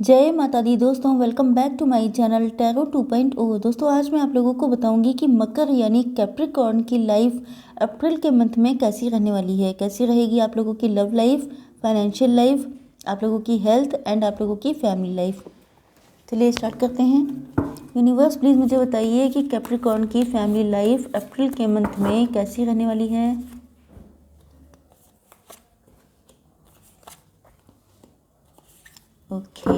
जय माता दी दोस्तों, welcome back to my channel tarot 2.0। दोस्तों आज मैं आप लोगों को बताऊंगी कि मकर यानी कैप्रिकॉर्न की लाइफ अप्रैल के मंथ में कैसी रहने वाली है, कैसी रहेगी आप लोगों की लव लाइफ, फाइनेंशियल लाइफ, आप लोगों की हेल्थ एंड आप लोगों की फैमिली लाइफ। चलिए स्टार्ट करते हैं। यूनिवर्स प्लीज़ मुझे बताइए कि कैप्रिकॉर्न की फैमिली लाइफ अप्रैल के मंथ में कैसी रहने वाली है। ओके,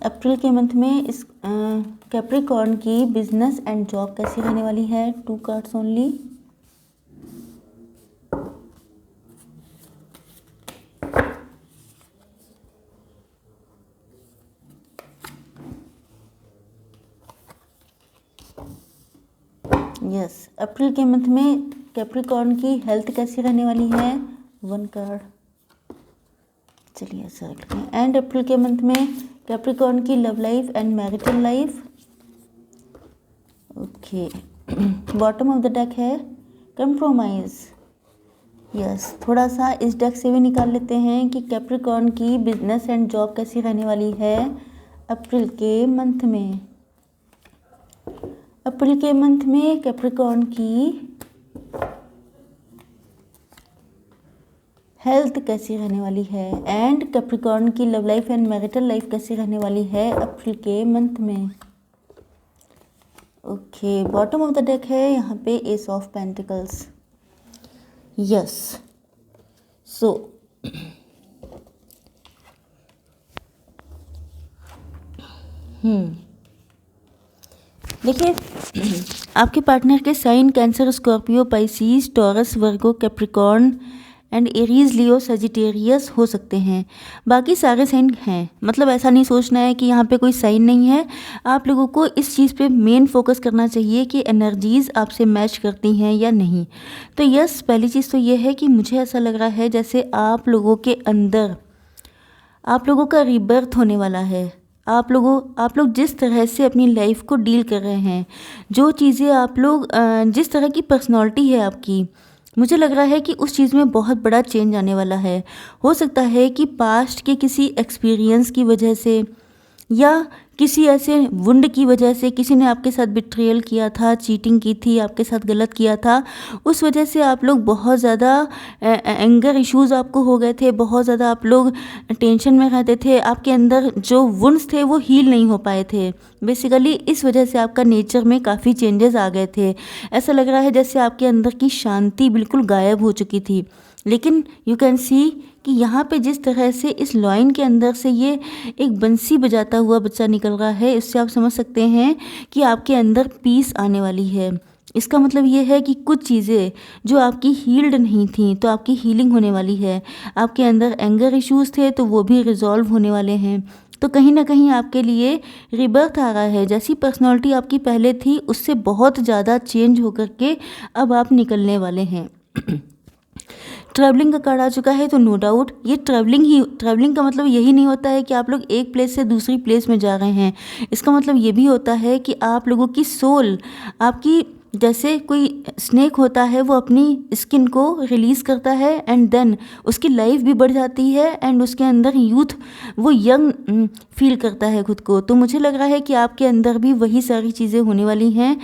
अप्रैल के मंथ में इस कैप्रिकॉर्न की बिजनेस एंड जॉब कैसी रहने वाली है। 2 कार्ड्स ओनली। यस, अप्रैल के मंथ में कैप्रिकॉर्न की हेल्थ कैसी रहने वाली है। 1 कार्ड। चलिए ऐसा रखते हैं। एंड अप्रैल के मंथ में कैप्रिकॉर्न की love life and marital life. Okay, bottom of the deck है कंप्रोमाइज। यस, थोड़ा सा इस डेक से भी निकाल लेते हैं कि कैप्रिकॉर्न की बिजनेस एंड जॉब कैसी रहने वाली है अप्रैल के मंथ में। अप्रैल के मंथ में कैप्रिकॉर्न की हेल्थ कैसी रहने वाली है एंड कैप्रिकॉर्न की love life and marital life कैसी रहने वाली है अप्रैल के मंथ में। Okay, bottom of the deck है यहाँ पे ace of pentacles. Yes, so देखिए, आपके पार्टनर के sign Cancer, Scorpio, Pisces, Taurus, Virgo, Capricorn and Aries, Leo, Sagittarius हो सकते हैं। बाकी सारे साइन हैं, मतलब ऐसा नहीं सोचना है कि यहाँ पे कोई साइन नहीं है। आप लोगों को इस चीज़ पे मेन फोकस करना चाहिए कि एनर्जीज़ आपसे मैच करती हैं या नहीं। तो यस, पहली चीज़ तो ये है कि मुझे ऐसा लग रहा है जैसे आप लोगों के अंदर आप लोगों का रीबर्थ होने वाला है। आप लोग जिस तरह से अपनी लाइफ को डील कर रहे हैं, जो चीज़ें आप लोग जिस तरह की पर्सनालिटी है आपकी, मुझे लग रहा है कि उस चीज़ में बहुत बड़ा चेंज आने वाला है। हो सकता है कि पास्ट के किसी एक्सपीरियंस की वजह से या किसी ऐसे वुंड की वजह से किसी ने आपके साथ बिट्रेयल किया था, चीटिंग की थी, आपके साथ गलत किया था, उस वजह से आप लोग बहुत ज़्यादा एंगर इश्यूज़ आपको हो गए थे, बहुत ज़्यादा आप लोग टेंशन में रहते थे, आपके अंदर जो वुंड्स थे वो हील नहीं हो पाए थे। बेसिकली इस वजह से आपका नेचर में काफ़ी चेंजेस आ गए थे। ऐसा लग रहा है जैसे आपके अंदर की शांति बिल्कुल गायब हो चुकी थी। लेकिन यू कैन सी कि यहाँ पे जिस तरह से इस लॉइन के अंदर से ये एक बंसी बजाता हुआ बच्चा निकल रहा है, इससे आप समझ सकते हैं कि आपके अंदर पीस आने वाली है। इसका मतलब ये है कि कुछ चीज़ें जो आपकी हील्ड नहीं थी तो आपकी हीलिंग होने वाली है। आपके अंदर एंगर इश्यूज़ थे तो वो भी रिजॉल्व होने वाले हैं। तो कहीं ना कहीं आपके लिए रिबर्थ आ रहा है। जैसी पर्सनालिटी आपकी पहले थी उससे बहुत ज़्यादा चेंज होकर के अब आप निकलने वाले हैं। ट्रैवलिंग का कार्ड आ चुका है, तो नो डाउट ये ट्रैवलिंग का मतलब यही नहीं होता है कि आप लोग एक प्लेस से दूसरी प्लेस में जा रहे हैं। इसका मतलब ये भी होता है कि आप लोगों की सोल, आपकी जैसे कोई स्नेक होता है वो अपनी स्किन को रिलीज़ करता है एंड देन उसकी लाइफ भी बढ़ जाती है एंड उसके अंदर यूथ, वो यंग फील करता है खुद को। तो मुझे लग रहा है कि आपके अंदर भी वही सारी चीज़ें होने वाली हैं।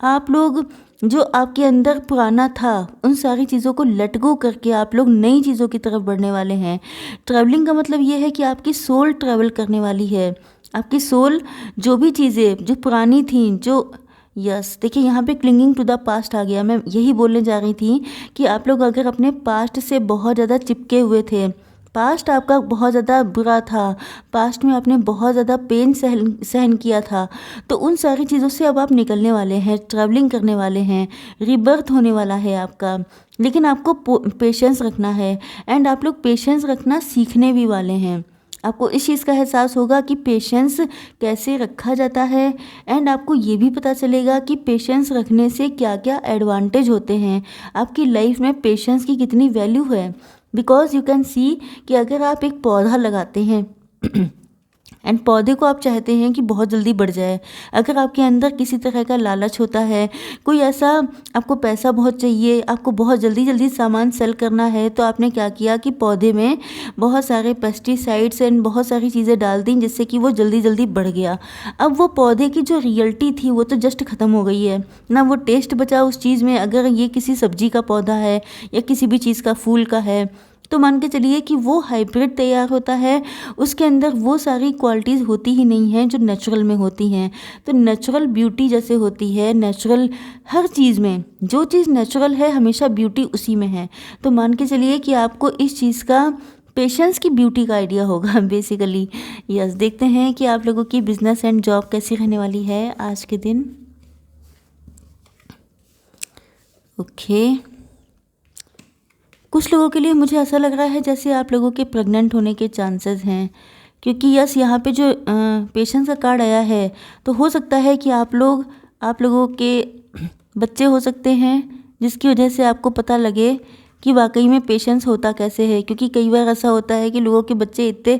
आप लोग जो आपके अंदर पुराना था उन सारी चीज़ों को लेट गो करके आप लोग नई चीज़ों की तरफ बढ़ने वाले हैं। ट्रैवलिंग का मतलब ये है कि आपकी सोल ट्रैवल करने वाली है। आपकी सोल जो भी चीज़ें जो पुरानी थी, जो यस देखिए यहाँ पे क्लिंगिंग टू द पास्ट आ गया। मैं यही बोलने जा रही थी कि आप लोग अगर अपने पास्ट से बहुत ज़्यादा चिपके हुए थे, पास्ट आपका बहुत ज़्यादा बुरा था, पास्ट में आपने बहुत ज़्यादा पेन सहन किया था, तो उन सारी चीज़ों से अब आप निकलने वाले हैं, ट्रैवलिंग करने वाले हैं, रिबर्थ होने वाला है आपका। लेकिन आपको पेशेंस रखना है एंड आप लोग पेशेंस रखना सीखने भी वाले हैं। आपको इस चीज़ का एहसास होगा कि पेशेंस कैसे रखा जाता है एंड आपको ये भी पता चलेगा कि पेशेंस रखने से क्या क्या एडवांटेज होते हैं, आपकी लाइफ में पेशेंस की कितनी वैल्यू है। बिकॉज यू कैन सी कि अगर आप एक पौधा लगाते हैं एंड पौधे को आप चाहते हैं कि बहुत जल्दी बढ़ जाए। अगर आपके अंदर किसी तरह का लालच होता है, कोई ऐसा आपको पैसा बहुत चाहिए, आपको बहुत जल्दी जल्दी सामान सेल करना है, तो आपने क्या किया कि पौधे में बहुत सारे पेस्टिसाइड्स एंड बहुत सारी चीज़ें डाल दी जिससे कि वो जल्दी जल्दी बढ़ गया। अब वो पौधे की जो रियलिटी थी वो तो जस्ट ख़त्म हो गई है ना, वो टेस्ट बचा उस चीज़ में। अगर ये किसी सब्जी का पौधा है या किसी भी चीज़ का, फूल का है, तो मान के चलिए कि वो हाइब्रिड तैयार होता है, उसके अंदर वो सारी क्वालिटीज़ होती ही नहीं हैं जो नेचुरल में होती हैं। तो नेचुरल ब्यूटी जैसे होती है, नेचुरल हर चीज़ में, जो चीज़ नेचुरल है हमेशा ब्यूटी उसी में है। तो मान के चलिए कि आपको इस चीज़ का, पेशेंस की ब्यूटी का आइडिया होगा बेसिकली। यस, देखते हैं कि आप लोगों की बिजनेस एंड जॉब कैसी रहने वाली है आज के दिन। ओके, कुछ लोगों के लिए मुझे ऐसा लग रहा है जैसे आप लोगों के प्रेग्नेंट होने के चांसेस हैं, क्योंकि यस यहाँ पे जो पेशेंस का कार्ड आया है, तो हो सकता है कि आप लोगों के बच्चे हो सकते हैं, जिसकी वजह से आपको पता लगे कि वाकई में पेशेंस होता कैसे है। क्योंकि कई बार ऐसा होता है कि लोगों के बच्चे इतने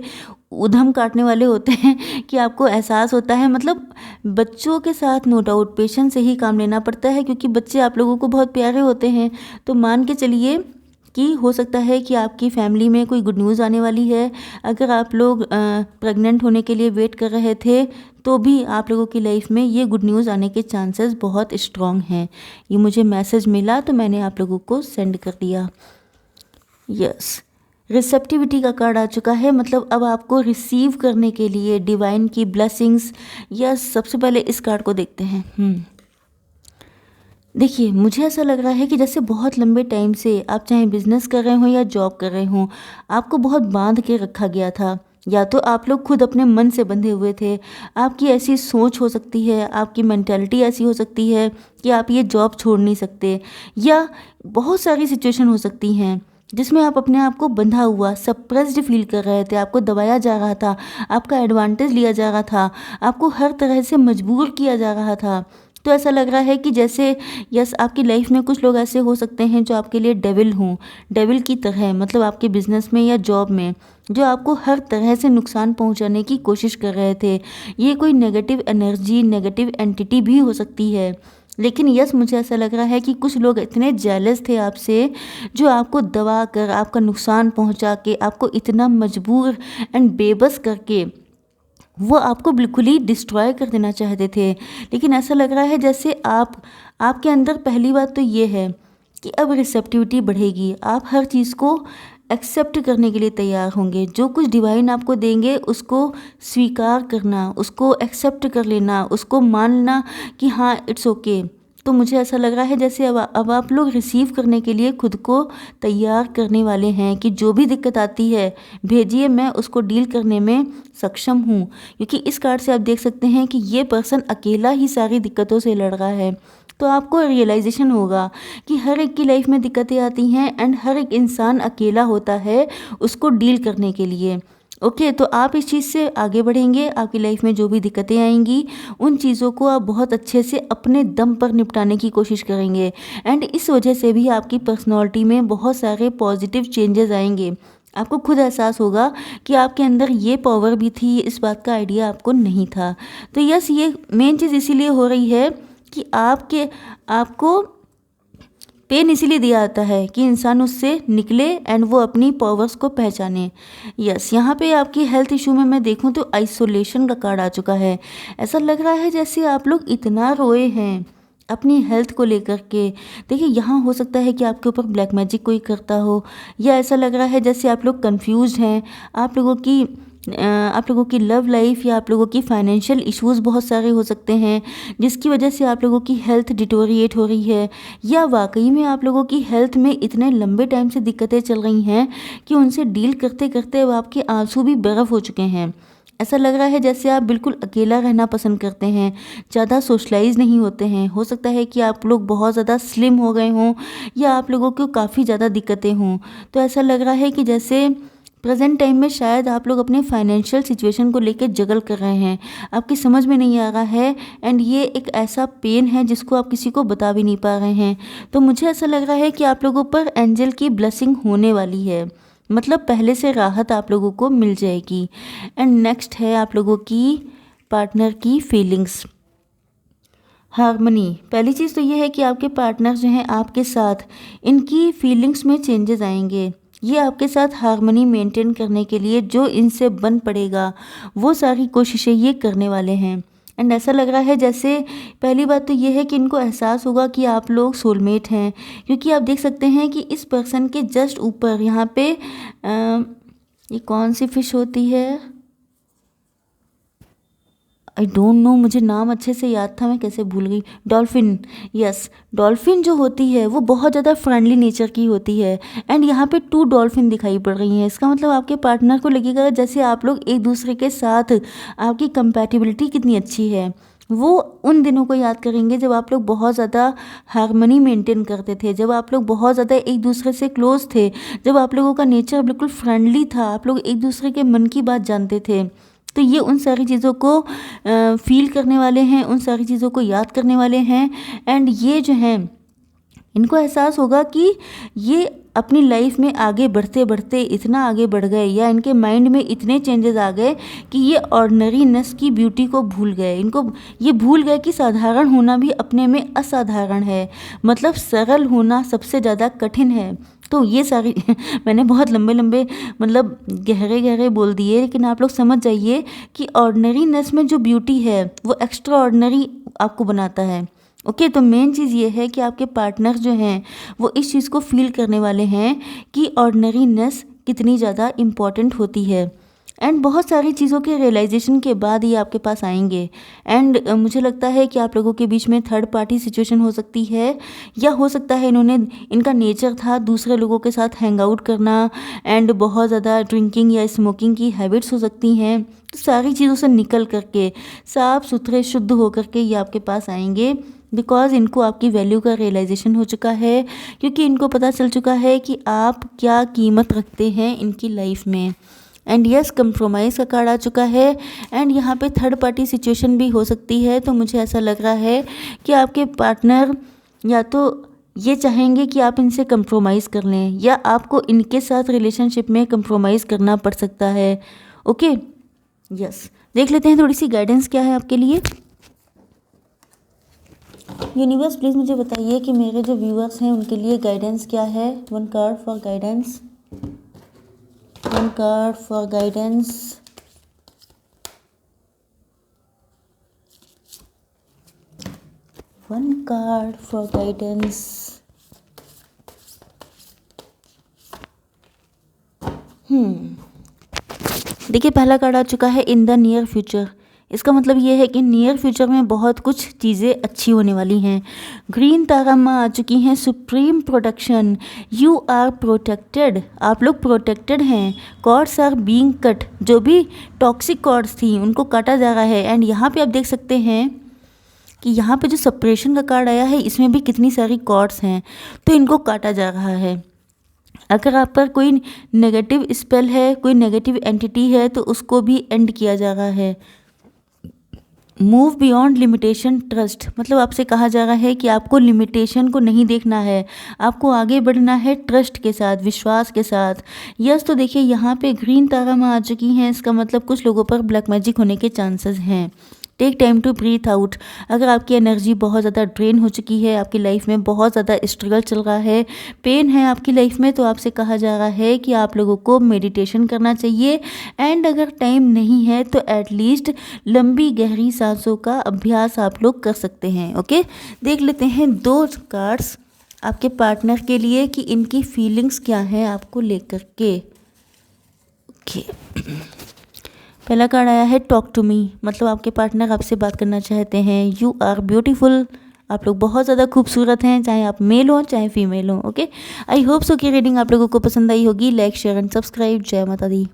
उधम काटने वाले होते हैं कि आपको एहसास होता है। मतलब बच्चों के साथ नो डाउट पेशेंस से ही काम लेना पड़ता है, क्योंकि बच्चे आप लोगों को बहुत प्यारे होते हैं। तो मान के चलिए कि हो सकता है कि आपकी फैमिली में कोई गुड न्यूज़ आने वाली है। अगर आप लोग प्रेग्नेंट होने के लिए वेट कर रहे थे, तो भी आप लोगों की लाइफ में ये गुड न्यूज़ आने के चांसेस बहुत स्ट्रॉन्ग हैं। ये मुझे मैसेज मिला तो मैंने आप लोगों को सेंड कर दिया। यस, रिसेप्टिविटी का कार्ड आ चुका है, मतलब अब आपको रिसीव करने के लिए डिवाइन की ब्लेसिंग्स। यस, सबसे पहले इस कार्ड को देखते हैं। देखिए, मुझे ऐसा लग रहा है कि जैसे बहुत लंबे टाइम से आप चाहे बिजनेस कर रहे हो या जॉब कर रहे हो, आपको बहुत बांध के रखा गया था, या तो आप लोग खुद अपने मन से बंधे हुए थे। आपकी ऐसी सोच हो सकती है, आपकी मेंटालिटी ऐसी हो सकती है कि आप ये जॉब छोड़ नहीं सकते, या बहुत सारी सिचुएशन हो सकती हैं जिसमें आप अपने आप को बंधा हुआ, सप्रेस्ड फील कर रहे थे। आपको दबाया जा रहा था, आपका एडवांटेज लिया जा रहा था, आपको हर तरह से मजबूर किया जा रहा था। तो ऐसा लग रहा है कि जैसे यस, आपकी लाइफ में कुछ लोग ऐसे हो सकते हैं जो आपके लिए डेविल हों, डेविल की तरह, मतलब आपके बिजनेस में या जॉब में, जो आपको हर तरह से नुकसान पहुंचाने की कोशिश कर रहे थे। ये कोई नेगेटिव एनर्जी, नेगेटिव एंटिटी भी हो सकती है। लेकिन यस, मुझे ऐसा लग रहा है कि कुछ लोग इतने जेलस थे आपसे, जो आपको दबा कर, आपका नुकसान पहुंचा के, आपको इतना मजबूर एंड बेबस करके वो आपको बिल्कुल ही डिस्ट्रॉय कर देना चाहते थे। लेकिन ऐसा लग रहा है जैसे आपके अंदर पहली बात तो ये है कि अब रिसेप्टिविटी बढ़ेगी, आप हर चीज़ को एक्सेप्ट करने के लिए तैयार होंगे। जो कुछ डिवाइन आपको देंगे उसको स्वीकार करना, उसको एक्सेप्ट कर लेना, उसको मानना कि हाँ इट्स ओके। तो मुझे ऐसा लग रहा है जैसे अब आप लोग रिसीव करने के लिए खुद को तैयार करने वाले हैं कि जो भी दिक्कत आती है भेजिए, मैं उसको डील करने में सक्षम हूँ। क्योंकि इस कार्ड से आप देख सकते हैं कि ये पर्सन अकेला ही सारी दिक्कतों से लड़ रहा है। तो आपको रियलाइजेशन होगा कि हर एक की लाइफ में दिक्कतें आती हैं एंड हर एक इंसान अकेला होता है उसको डील करने के लिए। ओके, तो आप इस चीज़ से आगे बढ़ेंगे। आपकी लाइफ में जो भी दिक्कतें आएंगी उन चीज़ों को आप बहुत अच्छे से अपने दम पर निपटाने की कोशिश करेंगे, एंड इस वजह से भी आपकी पर्सनैलिटी में बहुत सारे पॉजिटिव चेंजेस आएंगे। आपको खुद एहसास होगा कि आपके अंदर ये पावर भी थी, इस बात का आइडिया आपको नहीं था। तो यस, ये मेन चीज़ इसीलिए हो रही है कि आपको पेन इसीलिए दिया जाता है कि इंसान उससे निकले एंड वो अपनी पावर्स को पहचाने। यस, यहाँ पे आपकी हेल्थ इशू में मैं देखूँ तो आइसोलेशन का कार्ड आ चुका है। ऐसा लग रहा है जैसे आप लोग इतना रोए हैं अपनी हेल्थ को लेकर के। देखिए, यहाँ हो सकता है कि आपके ऊपर ब्लैक मैजिक कोई करता हो, या ऐसा लग रहा है जैसे आप लोग कंफ्यूज हैं। आप लोगों की लव लाइफ या आप लोगों की फाइनेंशियल इश्यूज़ बहुत सारे हो सकते हैं, जिसकी वजह से आप लोगों की हेल्थ डिटोरिएट हो रही है, या वाकई में आप लोगों की हेल्थ में इतने लंबे टाइम से दिक्कतें चल रही हैं कि उनसे डील करते करते अब आपके आंसू भी बर्फ़ हो चुके हैं। ऐसा लग रहा है जैसे आप बिल्कुल अकेला रहना पसंद करते हैं, ज़्यादा सोशलाइज नहीं होते हैं। हो सकता है कि आप लोग बहुत ज़्यादा स्लिम हो गए हों, या आप लोगों को काफ़ी ज़्यादा दिक्कतें हों। तो ऐसा लग रहा है कि जैसे प्रेजेंट टाइम में शायद आप लोग अपने फाइनेंशियल सिचुएशन को लेकर जगल कर रहे हैं, आपकी समझ में नहीं आ रहा है, एंड ये एक ऐसा पेन है जिसको आप किसी को बता भी नहीं पा रहे हैं। तो मुझे ऐसा लग रहा है कि आप लोगों पर एंजल की ब्लेसिंग होने वाली है। मतलब पहले से राहत आप लोगों को मिल जाएगी। एंड नेक्स्ट है आप लोगों की पार्टनर की फीलिंग्स। हार्मनी, पहली चीज़ तो ये है कि आपके पार्टनर जो हैं आपके साथ, इनकी फीलिंग्स में चेंजेस आएंगे। ये आपके साथ हार्मनी मेंटेन करने के लिए जो इनसे बन पड़ेगा वो सारी कोशिशें ये करने वाले हैं। एंड ऐसा लग रहा है जैसे पहली बात तो ये है कि इनको एहसास होगा कि आप लोग सोलमेट हैं, क्योंकि आप देख सकते हैं कि इस पर्सन के जस्ट ऊपर यहाँ पे ये कौन सी फिश होती है, आई डोंट नो, मुझे नाम अच्छे से याद था, मैं कैसे भूल गई। डॉल्फिन, यस, डॉल्फिन जो होती है वो बहुत ज़्यादा फ्रेंडली नेचर की होती है। एंड यहाँ पे 2 डॉल्फिन दिखाई पड़ रही हैं। इसका मतलब आपके पार्टनर को लगेगा जैसे आप लोग एक दूसरे के साथ, आपकी कंपैटिबिलिटी कितनी अच्छी है। वो उन दिनों को याद करेंगे जब आप लोग बहुत ज़्यादा हार्मनी मेंटेन करते थे, जब आप लोग बहुत ज़्यादा एक दूसरे से क्लोज थे, जब आप लोगों का नेचर बिल्कुल फ्रेंडली था, आप लोग एक दूसरे के मन की बात जानते थे। तो ये उन सारी चीज़ों को फील करने वाले हैं, उन सारी चीज़ों को याद करने वाले हैं। एंड ये जो हैं इनको एहसास होगा कि ये अपनी लाइफ में आगे बढ़ते बढ़ते इतना आगे बढ़ गए, या इनके माइंड में इतने चेंजेस आ गए कि ये ऑर्डिनरीनेस की ब्यूटी को भूल गए। इनको ये भूल गए कि साधारण होना भी अपने में असाधारण है, मतलब सरल होना सबसे ज़्यादा कठिन है। तो ये सारी मैंने बहुत लंबे लंबे मतलब गहरे गहरे बोल दिए, लेकिन आप लोग समझ जाइए कि ऑर्डिनरीनेस में जो ब्यूटी है वो एक्स्ट्रा ऑर्डिनरी आपको बनाता है। ओके, तो मेन चीज़ ये है कि आपके पार्टनर जो हैं वो इस चीज़ को फील करने वाले हैं कि ऑर्डिनरीनेस कितनी ज़्यादा इम्पॉर्टेंट होती है। एंड बहुत सारी चीज़ों के रियलाइजेशन के बाद ये आपके पास आएंगे। एंड मुझे लगता है कि आप लोगों के बीच में थर्ड पार्टी सिचुएशन हो सकती है, या हो सकता है इनका नेचर था दूसरे लोगों के साथ हैंग आउट करना, एंड बहुत ज़्यादा ड्रिंकिंग या स्मोकिंग की हैबिट्स हो सकती हैं। तो सारी चीज़ों से निकल करके साफ सुथरे शुद्ध हो करके ये आपके पास आएंगे, बिकॉज इनको आपकी वैल्यू का रियलाइजेशन हो चुका है, क्योंकि इनको पता चल चुका है कि आप क्या कीमत रखते हैं इनकी लाइफ में। एंड यस, कंप्रोमाइज़ का कार्ड आ चुका है। एंड यहाँ पे थर्ड पार्टी सिचुएशन भी हो सकती है। तो मुझे ऐसा लग रहा है कि आपके पार्टनर या तो ये चाहेंगे कि आप इनसे कंप्रोमाइज़ कर लें, या आपको इनके साथ रिलेशनशिप में कंप्रोमाइज़ करना पड़ सकता है। ओके, यस, देख लेते हैं थोड़ी सी गाइडेंस क्या है आपके लिए। यूनिवर्स प्लीज़ मुझे बताइए कि मेरे जो व्यूअर्स हैं उनके लिए गाइडेंस क्या है। 1 card for guidance, 1 card for guidance, 1 card for guidance. देखिए, पहला कार्ड आ चुका है इन द नियर फ्यूचर। इसका मतलब ये है कि नियर फ्यूचर में बहुत कुछ चीज़ें अच्छी होने वाली हैं। ग्रीन तारा माँ आ चुकी हैं, supreme protection, you are protected, आप लोग प्रोटेक्टेड हैं। कॉर्ड्स आर बीइंग कट, जो भी टॉक्सिक कॉर्ड्स थी उनको काटा जा रहा है। एंड यहाँ पे आप देख सकते हैं कि यहाँ पे जो सेपरेशन का कार्ड आया है इसमें भी कितनी सारी कॉर्ड्स हैं, तो इनको काटा जा रहा है। अगर आप पर कोई नेगेटिव स्पेल है, कोई नेगेटिव एंटिटी है, तो उसको भी एंड किया जा रहा है। मूव बियॉन्ड लिमिटेशन ट्रस्ट, मतलब आपसे कहा जा रहा है कि आपको लिमिटेशन को नहीं देखना है, आपको आगे बढ़ना है ट्रस्ट के साथ, विश्वास के साथ। यस, तो देखिए यहाँ पे ग्रीन तारा में आ चुकी हैं, इसका मतलब कुछ लोगों पर ब्लैक मैजिक होने के चांसेस हैं। Take time to breathe out. अगर आपकी एनर्जी बहुत ज़्यादा ड्रेन हो चुकी है, आपकी लाइफ में बहुत ज़्यादा स्ट्रगल चल रहा है, पेन है आपकी लाइफ में, तो आपसे कहा जा रहा है कि आप लोगों को मेडिटेशन करना चाहिए। एंड अगर टाइम नहीं है तो एटलीस्ट लंबी गहरी सांसों का अभ्यास आप लोग कर सकते हैं। ओके, देख लेते हैं 2 कार्ड्स आपके पार्टनर के लिए कि इनकी फीलिंग्स क्या हैं आपको लेकर के। ओके, पहला कार्ड आया है टॉक टू मी, मतलब आपके पार्टनर आपसे बात करना चाहते हैं। यू आर ब्यूटीफुल, आप लोग बहुत ज़्यादा खूबसूरत हैं, चाहे आप मेल हो चाहे फीमेल हो। ओके, आई होप सो कि रीडिंग आप लोगों को पसंद आई होगी। Like, share and subscribe. जय माता दी।